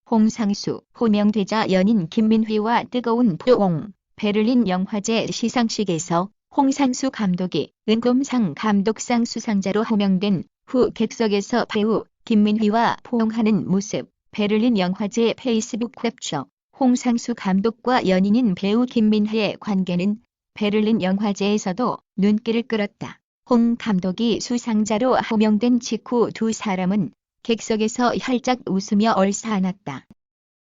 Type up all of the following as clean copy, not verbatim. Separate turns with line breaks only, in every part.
홍상수 호명되자 연인 김민휘와 뜨거운 포옹. 베를린 영화제 시상식에서 홍상수 감독이 은검상 감독상 수상자로 호명된 후 객석에서 배우 김민휘와 포옹하는 모습. 베를린 영화제 페이스북 캡처. 홍상수 감독과 연인인 배우 김민휘의 관계는 베를린 영화제에서도 눈길을 끌었다. 홍 감독이 수상자로 호명된 직후 두 사람은 객석에서 활짝 웃으며 얼싸안았다.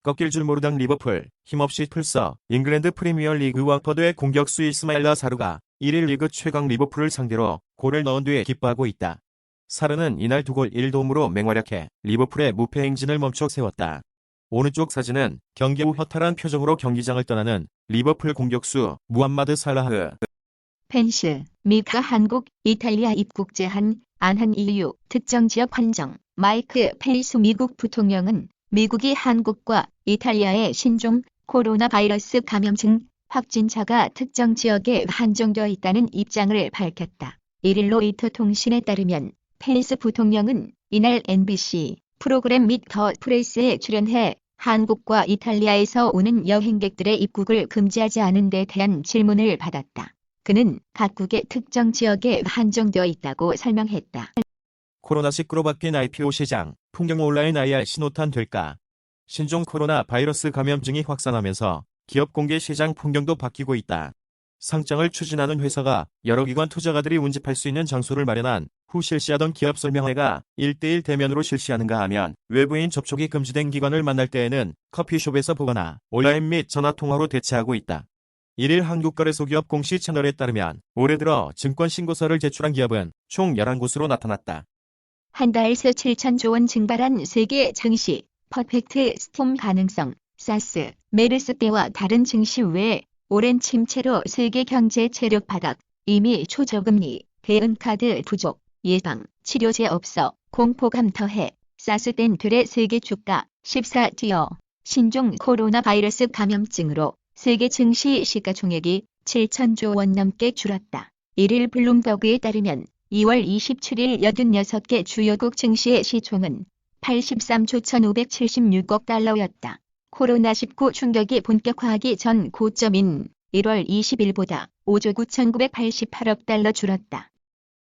꺾일 줄 모르던 리버풀, 힘없이 풀서 잉글랜드 프리미어리그 watford의 공격수 이스마일라 사르가 1일 리그 최강 리버풀을 상대로 골을 넣은 뒤에 기뻐하고 있다. 사르는 이날 2골 1도움으로 맹활약해 리버풀의 무패 행진을 멈춰 세웠다. 오른쪽 사진은 경기 후 허탈한 표정으로 경기장을 떠나는 리버풀 공격수 무함마드 살라흐.
펜스, 미카 한국, 이탈리아 입국 제한, 안한 이유, 특정 지역 한정. 마이크 펜스 미국 부통령은 미국이 한국과 이탈리아의 신종 코로나 바이러스 감염증 확진자가 특정 지역에 한정되어 있다는 입장을 밝혔다. 1일 로이터 통신에 따르면 펜스 부통령은 이날 NBC 프로그램 및 더 프레스에 출연해 한국과 이탈리아에서 오는 여행객들의 입국을 금지하지 않은 데 대한 질문을 받았다. 그는 각국의 특정 지역에 한정되어 있다고 설명했다.
코로나19로 바뀐 IPO 시장, 풍경 온라인 IR 신호탄 될까? 신종 코로나 바이러스 감염증이 확산하면서 기업 공개 시장 풍경도 바뀌고 있다. 상장을 추진하는 회사가 여러 기관 투자가들이 운집할 수 있는 장소를 마련한 후 실시하던 기업 설명회가 1대1 대면으로 실시하는가 하면 외부인 접촉이 금지된 기관을 만날 때에는 커피숍에서 보거나 온라인 및 전화통화로 대체하고 있다. 1일 한국거래소기업 공시 채널에 따르면 올해 들어 증권신고서를 제출한 기업은 총 11곳으로 나타났다.
한 달 새 7천조 원 증발한 세계 증시, 퍼펙트 스톰 가능성, 사스, 메르스 때와 다른 증시 외에 오랜 침체로 세계 경제 체력 바닥, 이미 초저금리, 대응카드 부족, 예방, 치료제 없어, 공포감 더해, 사스 땐 들의 세계 주가, 14티어, 신종 코로나 바이러스 감염증으로 세계 증시 시가총액이 7천조 원 넘게 줄었다. 1일 블룸버그에 따르면 2월 27일 86개 주요국 증시의 시총은 83조 1,576억 달러였다. 코로나19 충격이 본격화하기 전 고점인 1월 20일보다 5조 9,988억 달러 줄었다.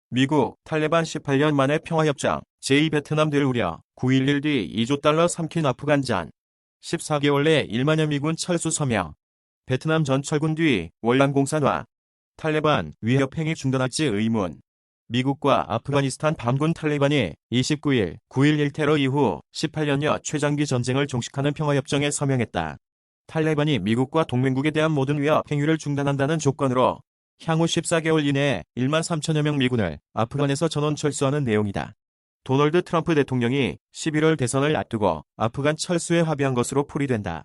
미국, 탈레반 18년 만에 평화협정, 제2베트남 될 우려, 9.11 뒤 2조 달러 삼킨 아프간전, 14개월 내 1만여 미군 철수 서명, 베트남 전 철군 뒤 월남 공산화, 탈레반 위협 행위 중단할지 의문. 미국과 아프가니스탄 반군 탈레반이 29일 9.11 테러 이후 18년여 최장기 전쟁을 종식하는 평화협정에 서명했다. 탈레반이 미국과 동맹국에 대한 모든 위협 행위를 중단한다는 조건으로 향후 14개월 이내에 1만 3천여 명 미군을 아프간에서 전원 철수하는 내용이다. 도널드 트럼프 대통령이 11월 대선을 앞두고 아프간 철수에 합의한 것으로 풀이된다.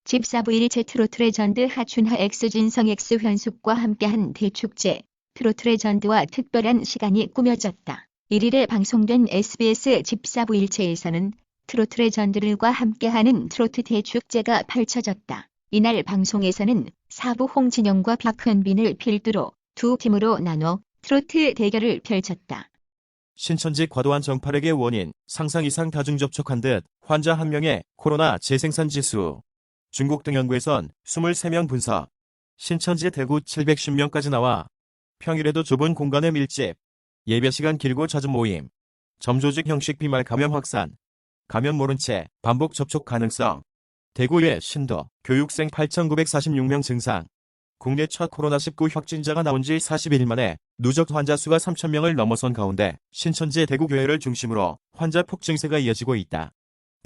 집사부일체 트로트 레전드 하춘하 엑스진성 엑스현숙과 함께한 대축제. 트로트 레전드와 특별한 시간이 꾸며졌다. 1일에 방송된 SBS 집사부일체에서는 트로트 레전드들과 함께하는 트로트 대축제가 펼쳐졌다. 이날 방송에서는 사부 홍진영과 박현빈을 필두로 두 팀으로 나눠 트로트 대결을 펼쳤다.
신천지 과도한 정파력의 원인, 상상 이상 다중접촉한 듯 환자 1명의 코로나 재생산 지수. 중국 등 연구에선 23명 분석. 신천지 대구 710명까지 나와 평일에도 좁은 공간의 밀집, 예배 시간 길고 잦은 모임, 점조직 형식 비말 감염 확산, 감염 모른 채 반복 접촉 가능성, 대구의 신도, 교육생 8,946명 증상, 국내 첫 코로나19 확진자가 나온 지 40일 만에 누적 환자 수가 3,000명을 넘어선 가운데 신천지 대구교회를 중심으로 환자 폭증세가 이어지고 있다.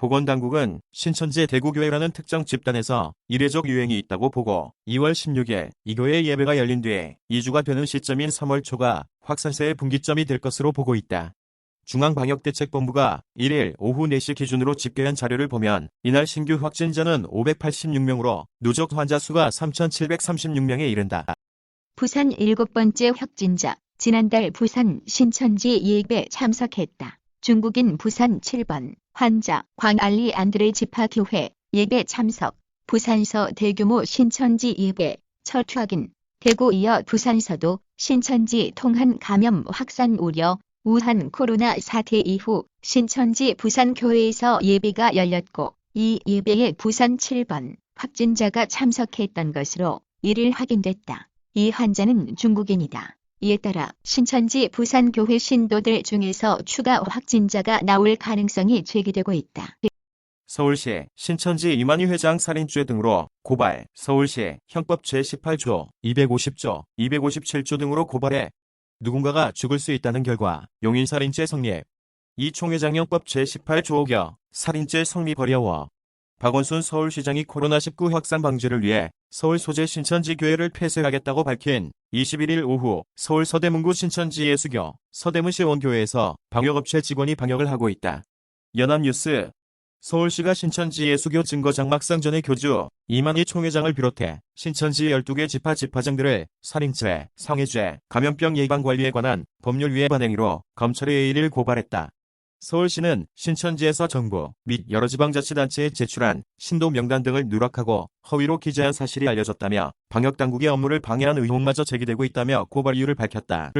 보건당국은 신천지 대구교회라는 특정 집단에서 이례적 유행이 있다고 보고 2월 16일 이 교회 예배가 열린 뒤에 2주가 되는 시점인 3월 초가 확산세의 분기점이 될 것으로 보고 있다. 중앙방역대책본부가 1일 오후 4시 기준으로 집계한 자료를 보면 이날 신규 확진자는 586명으로 누적 환자 수가 3,736명에 이른다.
부산 7번째 확진자, 지난달 부산 신천지 예배 참석했다. 중국인 부산 7번 환자 광안리 안드레 지파교회 예배 참석. 부산서 대규모 신천지 예배 첫 확인. 대구 이어 부산서도 신천지 통한 감염 확산 우려. 우한 코로나 사태 이후 신천지 부산교회에서 예배가 열렸고 이 예배에 부산 7번 확진자가 참석했던 것으로 1일 확인됐다. 이 환자는 중국인이다. 이에 따라 신천지 부산교회 신도들 중에서 추가 확진자가 나올 가능성이 제기되고 있다.
서울시 신천지 이만희 회장 살인죄 등으로 고발. 서울시 형법 제18조, 250조, 257조 등으로 고발해 누군가가 죽을 수 있다는 결과 용인살인죄 성립. 이 총회장 형법 제18조 5겨 살인죄 성립 어려워. 박원순 서울시장이 코로나19 확산 방지를 위해 서울 소재 신천지 교회를 폐쇄하겠다고 밝힌 21일 오후 서울 서대문구 신천지 예수교 서대문시 원교회에서 방역업체 직원이 방역을 하고 있다. 연합뉴스. 서울시가 신천지 예수교 증거장막상전의 교주 이만희 총회장을 비롯해 신천지 12개 지파장들을 살인죄, 성애죄, 감염병 예방관리에 관한 법률 위반 행위로 검찰에 1일 고발했다. 서울시는 신천지에서 정부 및 여러 지방자치단체에 제출한 신도 명단 등을 누락하고 허위로 기재한 사실이 알려졌다며 방역당국의 업무를 방해한 의혹마저 제기되고 있다며 고발 이유를 밝혔다.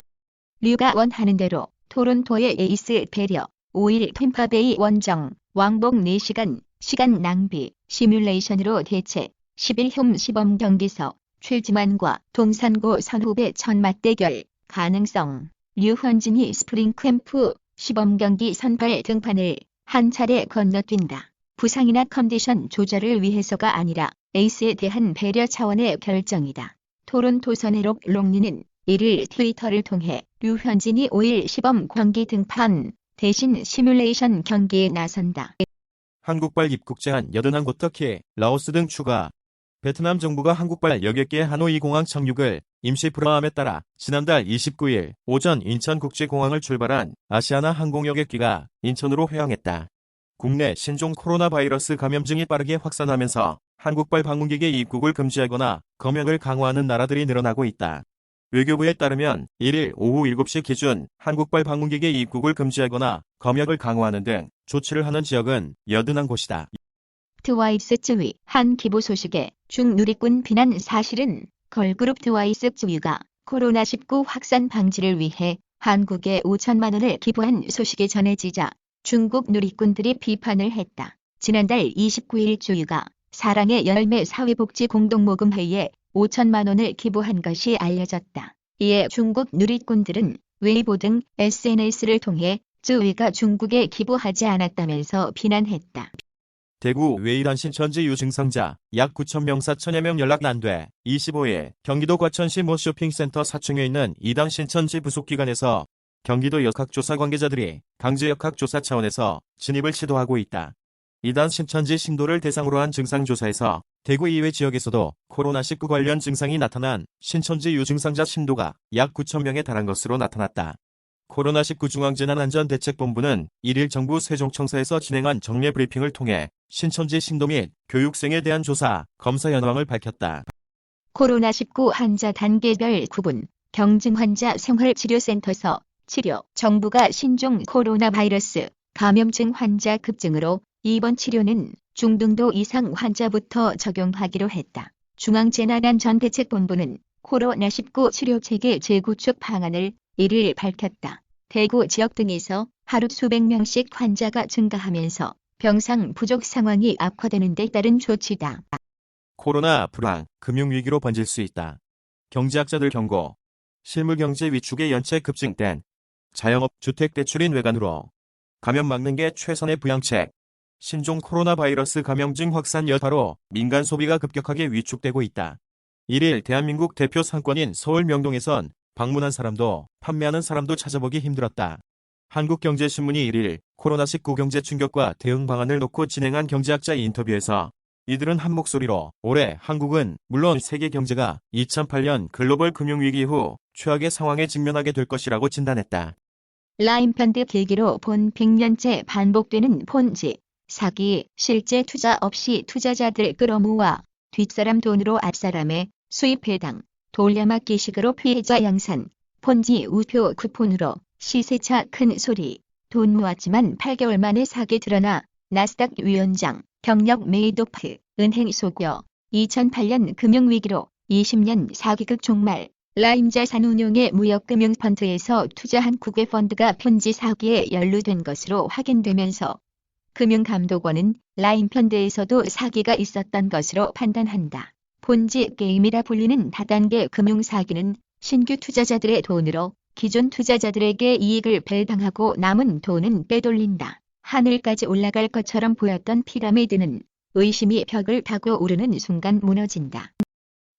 류가 원하는 대로 토론토의 에이스 배려 5일 템파베이 원정 왕복 4시간 시간 낭비 시뮬레이션으로 대체 10일 시범 경기서 최지만과 동산고 선후배 첫 맞대결 가능성. 류현진이 스프링 캠프 시범 경기 선발 등판을 한 차례 건너뛴다. 부상이나 컨디션 조절을 위해서가 아니라 에이스에 대한 배려 차원의 결정이다. 토론토 선해록 롱리는 1일 트위터를 통해 류현진이 5일 시범 경기 등판 대신 시뮬레이션 경기에 나선다.
한국발 입국 제한 81곳 터키, 라오스 등 추가. 베트남 정부가 한국발 여객 개 하노이 공항 착륙을 임시 불허함에 따라 지난달 29일 오전 인천국제공항을 출발한 아시아나 항공 여객기가 인천으로 회항했다. 국내 신종 코로나 바이러스 감염증이 빠르게 확산하면서 한국발 방문객의 입국을 금지하거나 검역을 강화하는 나라들이 늘어나고 있다. 외교부에 따르면 1일 오후 7시 기준 한국발 방문객의 입국을 금지하거나 검역을 강화하는 등 조치를 하는 지역은 81곳이다.
트와이스 쯔위 한 기부 소식에 중누리꾼 비난. 사실은 걸그룹 트와이스 쯔위가 코로나19 확산 방지를 위해 한국에 5천만 원을 기부한 소식이 전해지자 중국 누리꾼들이 비판을 했다. 지난달 29일 쯔위가 사랑의 열매 사회복지 공동모금회의에 5천만 원을 기부한 것이 알려졌다. 이에 중국 누리꾼들은 웨이보 등 SNS를 통해 쯔위가 중국에 기부하지 않았다면서 비난했다.
대구 외이란 신천지 유증상자 약 9,000명 4천여 명 연락 안 돼. 25일 경기도 과천시 모 쇼핑센터 4층에 있는 이단 신천지 부속기관에서 경기도 역학조사 관계자들이 강제 역학조사 차원에서 진입을 시도하고 있다. 이단 신천지 신도를 대상으로 한 증상조사에서 대구 이외 지역에서도 코로나19 관련 증상이 나타난 신천지 유증상자 신도가 약 9,000명에 달한 것으로 나타났다. 코로나19 중앙재난안전대책본부는 1일 정부 세종청사에서 진행한 정례 브리핑을 통해 신천지 신도 및 교육생에 대한 조사, 검사 현황을 밝혔다.
코로나19 환자 단계별 구분, 경증 환자 생활치료센터서 치료, 정부가 신종 코로나 바이러스 감염증 환자 급증으로 입원 치료는 중등도 이상 환자부터 적용하기로 했다. 중앙재난안전대책본부는 코로나19 치료체계 재구축 방안을 1일 밝혔다. 대구 지역 등에서 하루 수백 명씩 환자가 증가하면서 병상 부족 상황이 악화되는 데 따른 조치다.
코로나 불황, 금융위기로 번질 수 있다. 경제학자들 경고. 실물경제 위축의 연체 급증된 자영업 주택대출인 외관으로 감염 막는 게 최선의 부양책. 신종 코로나 바이러스 감염증 확산 여파로 민간 소비가 급격하게 위축되고 있다. 1일 대한민국 대표 상권인 서울 명동에선 방문한 사람도 판매하는 사람도 찾아보기 힘들었다. 한국경제신문이 1일 코로나19 경제 충격과 대응 방안을 놓고 진행한 경제학자 인터뷰에서 이들은 한 목소리로 올해 한국은 물론 세계 경제가 2008년 글로벌 금융위기 후 최악의 상황에 직면하게 될 것이라고 진단했다.
라임 펀드 계기로 본 100년째 반복되는 폰지, 사기, 실제 투자 없이 투자자들 끌어모아 뒷사람 돈으로 앞사람의 수입 배당, 돌려막기식으로 피해자 양산, 폰지 우표 쿠폰으로 시세차 큰 소리, 돈 모았지만 8개월 만에 사기 드러나 나스닥 위원장, 경력 메이도프, 은행 속여, 2008년 금융위기로 20년 사기극 종말, 라임 자산운용의 무역금융펀드에서 투자한 국외 펀드가 폰지 사기에 연루된 것으로 확인되면서 금융감독원은 라인펀드에서도 사기가 있었던 것으로 판단한다. 본지 게임이라 불리는 다단계 금융사기는 신규 투자자들의 돈으로 기존 투자자들에게 이익을 배당하고 남은 돈은 빼돌린다. 하늘까지 올라갈 것처럼 보였던 피라미드는 의심이 벽을 타고 오르는 순간 무너진다.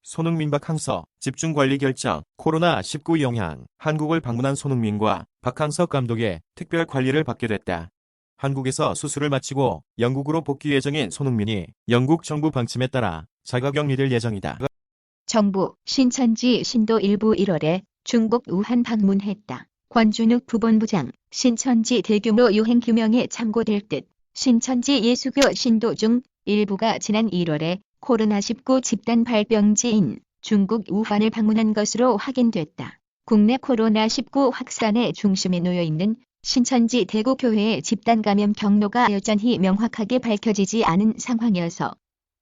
손흥민 박항서 집중관리 결정. 코로나19 영향. 한국을 방문한 손흥민과 박항서 감독의 특별 관리를 받게 됐다. 한국에서 수술을 마치고 영국으로 복귀 예정인 손흥민이 영국 정부 방침에 따라 자가격리될 예정이다.
정부 신천지 신도 일부 1월에 중국 우한 방문했다. 권준욱 부본부장, 신천지 대규모 유행 규명에 참고될 듯 신천지 예수교 신도 중 일부가 지난 1월에 코로나19 집단 발병지인 중국 우한을 방문한 것으로 확인됐다. 국내 코로나19 확산의 중심에 놓여 있는 신천지 대구교회의 집단 감염 경로가 여전히 명확하게 밝혀지지 않은 상황이어서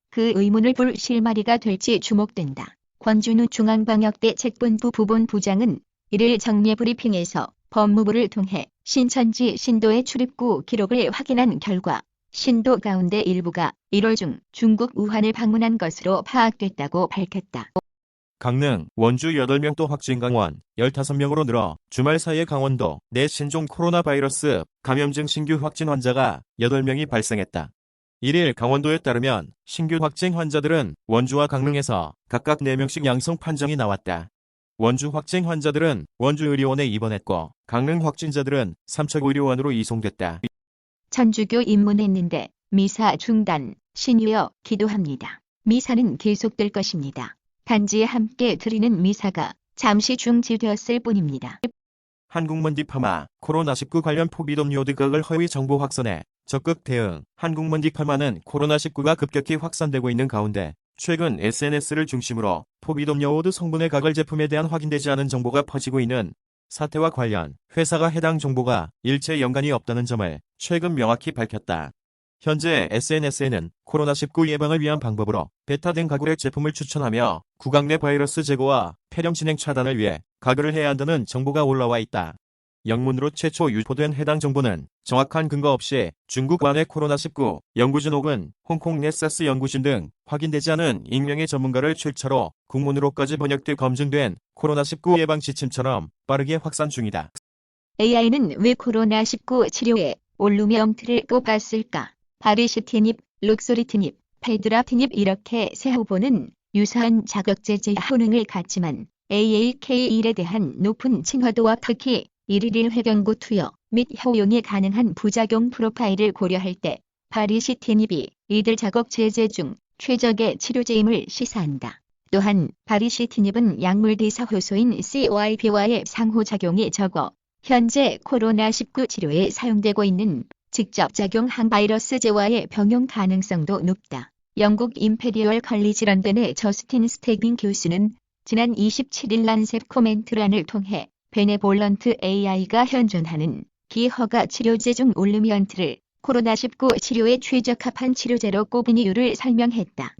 그 의문을 풀 실마리가 될지 주목된다. 권준우 중앙방역대책본부 부본부장은 1일 정례 브리핑에서 법무부를 통해 신천지 신도의 출입구 기록을 확인한 결과 신도 가운데 일부가 1월 중 중국 우한을 방문한 것으로 파악됐다고 밝혔다.
강릉, 원주 8명 또 확진 강원 15명으로 늘어 주말 사이에 강원도 내 신종 코로나 바이러스 감염증 신규 확진 환자가 8명이 발생했다. 1일 강원도에 따르면 신규 확진 환자들은 원주와 강릉에서 각각 4명씩 양성 판정이 나왔다. 원주 확진 환자들은 원주의료원에 입원했고 강릉 확진자들은 삼척의료원으로 이송됐다.
천주교 입문했는데 미사 중단, 신유여 기도합니다. 미사는 계속될 것입니다. 단지 함께 드리는 미사가 잠시 중지되었을 뿐입니다.
한국먼지 파마, 코로나19 관련 포비돔 요드각을 허위 정보 확산에 적극 대응. 한국먼지 파마는 코로나19가 급격히 확산되고 있는 가운데 최근 SNS를 중심으로 포비돔 요오드 성분의 가글 제품에 대한 확인되지 않은 정보가 퍼지고 있는 사태와 관련 회사가 해당 정보가 일체 연관이 없다는 점을 최근 명확히 밝혔다. 현재 SNS에는 코로나19 예방을 위한 방법으로 베타된 가글의 제품을 추천하며 구강 내 바이러스 제거와 폐렴 진행 차단을 위해 가글을 해야 한다는 정보가 올라와 있다. 영문으로 최초 유포된 해당 정보는 정확한 근거 없이 중국 관의 코로나19 연구진 혹은 홍콩 내 사스 연구진 등 확인되지 않은 익명의 전문가를 출처로 국문으로까지 번역돼 검증된 코로나19 예방 지침처럼 빠르게 확산 중이다.
AI는 왜 코로나19 치료에 올루미엄트를 뽑았을까? 바리시티닙, 록소리티닙, 페드라티닙 이렇게 세 후보는 유사한 자극제제 효능을 갖지만 AAK1에 대한 높은 친화도와 특히 1:1 회경구 투여 및 효용이 가능한 부작용 프로파일을 고려할 때 바리시티닙이 이들 자극제제 중 최적의 치료제임을 시사한다. 또한 바리시티닙은 약물 대사 효소인 CYP와의 상호작용이 적어 현재 코로나19 치료에 사용되고 있는 직접 작용한 바이러스제와의 병용 가능성도 높다. 영국 임페리얼 컬리지 런던의 저스틴 스태깅 교수는 지난 27일 란셋 코멘트란을 통해 베네볼런트 AI가 현존하는 기허가 치료제 중 올루미언트를 코로나19 치료에 최적합한 치료제로 꼽은 이유를 설명했다.